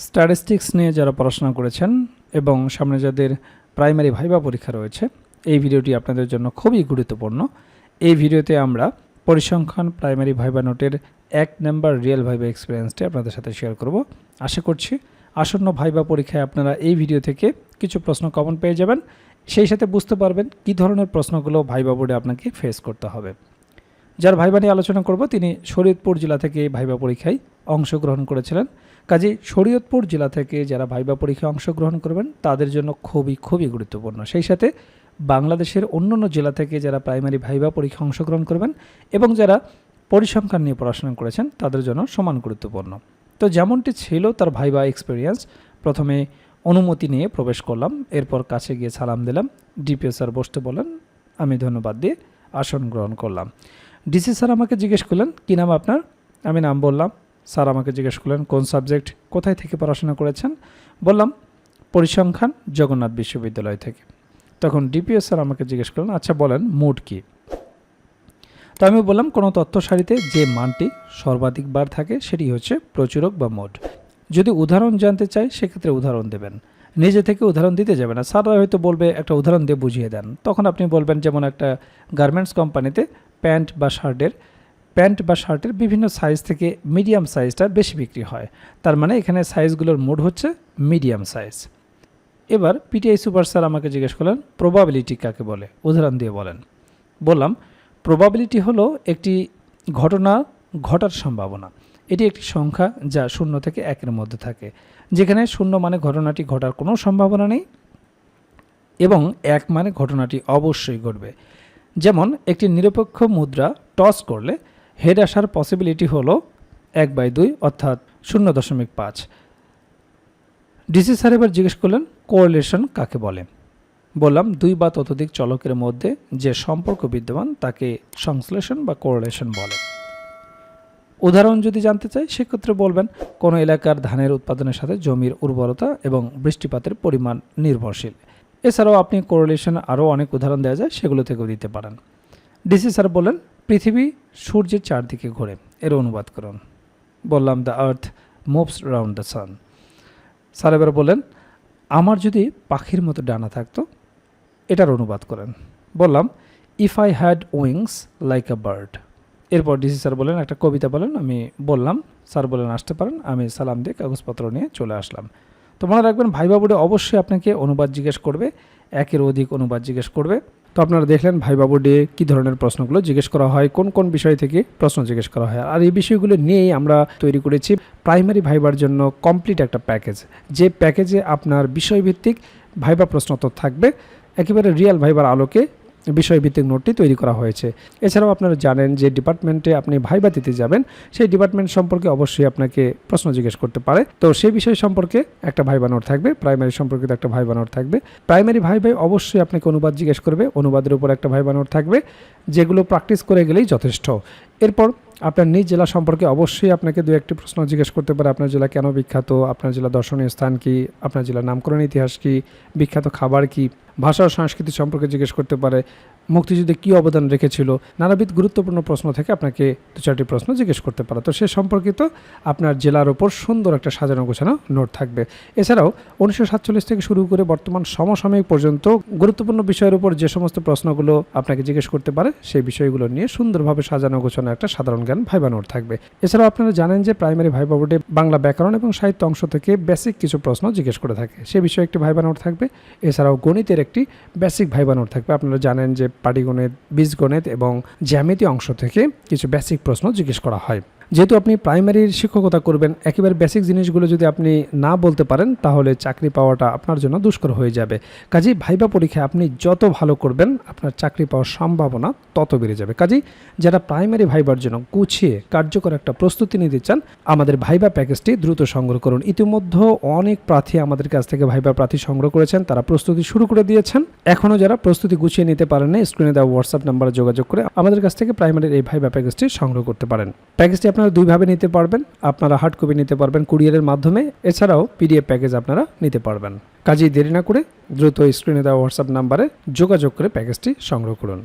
Statistics নিয়ে যারা পড়াশোনা করেছেন এবং সামনে যাদের প্রাইমারি ভাইবা পরীক্ষা রয়েছে, এই ভিডিওটি আপনাদের জন্য খুবই গুরুত্বপূর্ণ। এই ভিডিওতে আমরা পরিসংখ্যান প্রাইমারি ভাইবা নোটের 1 নাম্বার রিয়েল ভাইবা এক্সপিরিয়েন্সটি আপনাদের সাথে শেয়ার করব। আশা করছি আসন্ন ভাইবা পরীক্ষায় আপনারা এই ভিডিও থেকে কিছু প্রশ্ন কমন পেয়ে যাবেন, সেই সাথে বুঝতে পারবেন কী ধরনের প্রশ্নগুলো ভাইবা বোর্ডে আপনাকে ফেস করতে হবে। যার ভাইবা নিয়ে আলোচনা করব তিনি শরীয়তপুর জেলা থেকে ভাইবা পরীক্ষায় অংশগ্রহণ করেছিলেন। কাজেই শরীয়তপুর জেলা থেকে যারা ভাইবা পরীক্ষায় অংশগ্রহণ করবেন তাদের জন্য খুবই গুরুত্বপূর্ণ। সেই সাথে বাংলাদেশের অন্যান্য জেলা থেকে যারা প্রাইমারি ভাইবা পরীক্ষায় অংশগ্রহণ করবেন এবং যারা পরিসংখ্যান নিয়ে পড়াশোনা করেছেন তাদের জন্য সমান গুরুত্বপূর্ণ। তো যেমনটি ছিল তার ভাইবা এক্সপিরিয়েন্স, প্রথমে অনুমতি নিয়ে প্রবেশ করলাম, এরপর কাছে গিয়ে সালাম দিলাম, ডিপিও স্যার বসতে বলেন, আমি ধন্যবাদ দিয়ে আসন গ্রহণ করলাম। ডিসি স্যার আমাকে জিজ্ঞেস করলেন কী নাম আপনার, আমি নাম বললাম। স্যার আমাকে জিজ্ঞেস করলেন কোন সাবজেক্ট, কোথায় থেকে পড়াশোনা করেছেন, বললাম পরিসংখ্যান জগন্নাথ বিশ্ববিদ্যালয় থেকে। তখন ডিপিও স্যার আমাকে জিজ্ঞেস করলেন আচ্ছা বলেন মোড কী। তো আমি বললাম কোনো তথ্য সারিতে যে মানটি সর্বাধিক বার থাকে সেটি হচ্ছে প্রচুরক বা মোড। যদি উদাহরণ জানতে চাই সেক্ষেত্রে উদাহরণ দেবেন, নিজে থেকে উদাহরণ দিতে যাবে না। স্যাররা হয়তো বলবে একটা উদাহরণ দিয়ে বুঝিয়ে দেন, তখন আপনি বলবেন যেমন একটা গার্মেন্টস কোম্পানিতে প্যান্ট বা শার্টের বিভিন্ন সাইজ থেকে মিডিয়াম সাইজটা বেশি বিক্রি হয়, তার মানে এখানে সাইজগুলোর মোড হচ্ছে মিডিয়াম সাইজ। এবার পিটিআই সুপার স্যার আমাকে জিজ্ঞেস করলেন প্রবাবিলিটি কাকে বলে, উদাহরণ দিয়ে বলেন। বললাম প্রবাবিলিটি হলো একটি ঘটনা ঘটার সম্ভাবনা। এটি একটি সংখ্যা যা 0 থেকে 1-এর মধ্যে থাকে, যেখানে 0 মানে ঘটনাটি ঘটার কোনো সম্ভাবনা নেই এবং 1 মানে ঘটনাটি অবশ্যই ঘটবে। যেমন একটি নিরপেক্ষ মুদ্রা টস করলে হেড আসার পসিবিলিটি হলো 1/2 অর্থাৎ 0.5। ডিসি স্যার এবার জিজ্ঞেস করলেন কোরিলেশন কাকে বলে। বললাম 2 বা ততোধিক চলকের মধ্যে যে সম্পর্ক বিদ্যমান তাকে সংশ্লেষণ বা কোরিলেশন বলে। উদাহরণ যদি জানতে চাই সেক্ষেত্রে বলবেন কোনো এলাকার ধানের উৎপাদনের সাথে জমির উর্বরতা এবং বৃষ্টিপাতের পরিমাণ নির্ভরশীল। এছাড়াও আপনি কোরিলেশন আরও অনেক উদাহরণ দেওয়া যায়, সেগুলো থেকেও দিতে পারেন। ডিসি স্যার বলেন পৃথিবী সূর্যের চারদিকে ঘোরে, এর অনুবাদ করুন। বললাম the earth moves round the sun. Sir এবার বলেন আমার যদি পাখির মতো ডানা থাকতো, এটার অনুবাদ করেন। বললাম if I had wings like a bird. এরপর ডিসি স্যার বলেন একটা কবিতা বলেন, আমি বললাম, স্যার বলেন আসতে পারেন, আমি সালাম দিয়ে কাগজপত্র নিয়ে চলে আসলাম। তো মনে রাখবেন ভাইবা বোর্ডে অবশ্যই আপনাকে অনুবাদ জিজ্ঞেস করবে, 1-এর অধিক অনুবাদ জিজ্ঞেস করবে। তো আপনারা দেখলেন ভাইবা বোর্ডে কী ধরনের প্রশ্নগুলো জিজ্ঞেস করা হয়, কোন বিষয় থেকে প্রশ্ন জিজ্ঞেস করা হয়। আর এই বিষয়গুলো নিয়েই আমরা তৈরি করেছি প্রাইমারি ভাইবার জন্য কমপ্লিট একটা প্যাকেজ, যে প্যাকেজে আপনার বিষয়ভিত্তিক ভাইবা প্রশ্নোত্তর থাকবে, একেবারে রিয়েল ভাইবার আলোকে বিষয়ভিত্তিক নোটটি তৈরি করা হয়েছে। এছাড়াও আপনারা জানেন যে ডিপার্টমেন্টে আপনি ভাইবা দিতে যাবেন, সেই ডিপার্টমেন্ট সম্পর্কে অবশ্যই আপনাকে প্রশ্ন জিজ্ঞেস করতে পারে। তো সেই বিষয় সম্পর্কে একটা ভাইবা নোট থাকবে, প্রাইমারি সম্পর্কিত একটা ভাইবা নোট থাকবে। প্রাইমারি ভাইবাই অবশ্যই আপনাকে অনুবাদ জিজ্ঞেস করবে, অনুবাদের উপর একটা ভাইবা নোট থাকবে, যেগুলো প্র্যাকটিস করে গেলেই যথেষ্ট। এরপর আপনার নিজ জেলা সম্পর্কে অবশ্যই আপনাকে 2-1টি প্রশ্ন জিজ্ঞেস করতে পারে। আপনার জেলা কেন বিখ্যাত, আপনার জেলা দর্শনীয় স্থান কি, আপনার জেলার নামকরণ ইতিহাস কি, বিখ্যাত খাবার কি, ভাষা ও সংস্কৃতি সম্পর্কে জিজ্ঞেস করতে পারে, মুক্তিযুদ্ধে কী অবদান রেখেছিল, নানাবিধ গুরুত্বপূর্ণ প্রশ্ন থেকে আপনাকে 2-4টি প্রশ্ন জিজ্ঞেস করতে পারে। তো সে সম্পর্কিত আপনার জেলার ওপর সুন্দর একটা সাজানো গোছানো নোট থাকবে। এছাড়াও 1947 থেকে শুরু করে বর্তমান সমসাময়িক পর্যন্ত গুরুত্বপূর্ণ বিষয়ের উপর যে সমস্ত প্রশ্নগুলো আপনাকে জিজ্ঞেস করতে পারে সেই বিষয়গুলো নিয়ে সুন্দরভাবে সাজানো গোছানো একটা সাধারণ জ্ঞান ভাইবা নোট থাকবে। এছাড়াও আপনারা জানেন যে প্রাইমারি ভাইবা বোর্ডে বাংলা ব্যাকরণ এবং সাহিত্য অংশ থেকে বেসিক কিছু প্রশ্ন জিজ্ঞেস করে থাকে, সে বিষয়ে একটি ভাইবা নোট থাকবে। এছাড়াও গণিতের একটি বেসিক ভাইবা নোট থাকবে। আপনারা জানেন যে পাটিগণিত, বীজগণিত এবং জ্যামিতি অংশ থেকে কিছু বেসিক প্রশ্ন জিজ্ঞেস করা হয়। যেহেতু আপনি প্রাইমারির শিক্ষকতা করবেন, একেবারে বেসিক জিনিসগুলো যদি আপনি না বলতে পারেন তাহলে চাকরি পাওয়াটা আপনার জন্য দুষ্কর হয়ে যাবে। কাজেই ভাইবা পরীক্ষায় আপনি যত ভালো করবেন আপনার চাকরি পাওয়ার সম্ভাবনা তত বেড়ে যাবে। কাজেই যারা প্রাইমারি ভাইবার জন্য গুছিয়ে কার্যকর একটা প্রস্তুতি নিতে চান, আমাদের ভাইবা প্যাকেজটি দ্রুত সংগ্রহ করুন। ইতিমধ্যে অনেক প্রার্থী আমাদের কাছ থেকে ভাইবা প্রার্থী সংগ্রহ করেছেন, তারা প্রস্তুতি শুরু করে দিয়েছেন। এখনও যারা প্রস্তুতি গুছিয়ে নিতে পারেন না, স্ক্রিনে দেওয়া হোয়াটসঅ্যাপ নাম্বারে যোগাযোগ করে আমাদের কাছ থেকে প্রাইমারির এই ভাইবা প্যাকেজটি সংগ্রহ করতে পারেন। প্যাকেজটি আপনারা 2ভাবে নিতে পারবেন, আপনারা হার্ড কপি নিতে পারবেন কুরিয়ারের মাধ্যমে, এছাড়াও পিডিএফ প্যাকেজ আপনারা নিতে পারবেন। কাজেই দেরি না করে দ্রুত স্ক্রিনে দেওয়া হোয়াটসঅ্যাপ নাম্বারে যোগাযোগ করে প্যাকেজটি সংগ্রহ করুন।